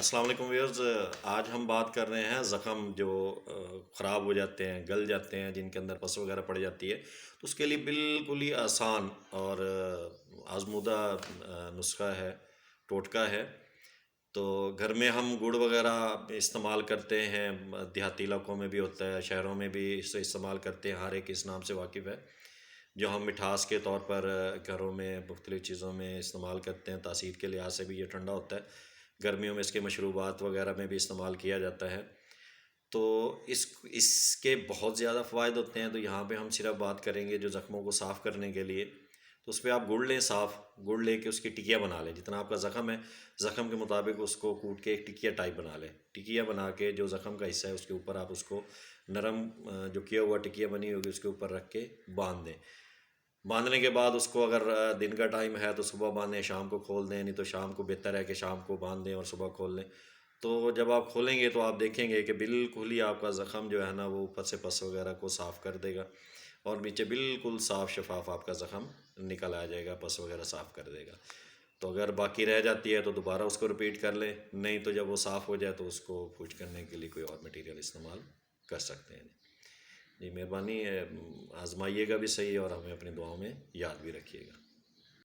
अस्सलाम वालेकुम व्यूअर्स। आज हम बात कर रहे हैं ज़ख़म जो ख़राब हो जाते हैं, गल जाते हैं, जिनके अंदर पस वगैरह पड़ जाती है। तो उसके लिए बिल्कुल ही आसान और आज़मूदा नुस्ख़ा है, टोटका है। तो घर में हम गुड़ वगैरह इस्तेमाल करते हैं, देहाती इलाकों में भी होता है, शहरों में भी इसे इस्तेमाल करते हैं, हर एक इस नाम से वाकिफ़ है। जो हम मिठास के तौर पर घरों में मुख्तलिफ़ चीज़ों में इस्तेमाल करते हैं, तासीर के लिहाज से भी ये ठंडा होता है। गर्मियों में इसके मशरूबात वगैरह में भी इस्तेमाल किया जाता है। तो इसके बहुत ज़्यादा फ़वाइद होते हैं। तो यहाँ पे हम सिर्फ बात करेंगे जो ज़ख्मों को साफ़ करने के लिए। तो उस पे आप गुड़ लें साफ़, गुड़ लेके उसकी टिकिया बना लें। जितना आपका ज़ख़म है, ज़ख़म के मुताबिक उसको कूट के एक टिकिया टाइप बना लें। टिकिया बना के जो ज़ख़म का हिस्सा है उसके ऊपर आप उसको नरम जो किया हुआ टिकिया बनी होगी उसके ऊपर रख के बाँध दें। बांधने के बाद उसको अगर दिन का टाइम है तो सुबह बांधें, शाम को खोल दें, नहीं तो शाम को बेहतर है कि शाम को बांध दें और सुबह खोल लें। तो जब आप खोलेंगे तो आप देखेंगे कि बिल्कुल ही आपका ज़ख़म जो है ना वो ऊपर से पस वगैरह को साफ़ कर देगा और नीचे बिल्कुल साफ़ शफाफ आपका ज़ख़म निकल आ जाएगा, पस वगैरह साफ़ कर देगा। तो अगर बाकी रह जाती है तो दोबारा उसको रिपीट कर लें, नहीं तो जब वो साफ़ हो जाए तो उसको खुश करने के लिए कोई और मटेरियल इस्तेमाल कर सकते हैं। जी मेहरबानी है, आज़माइएगा भी सही और हमें अपनी दुआओं में याद भी रखिएगा।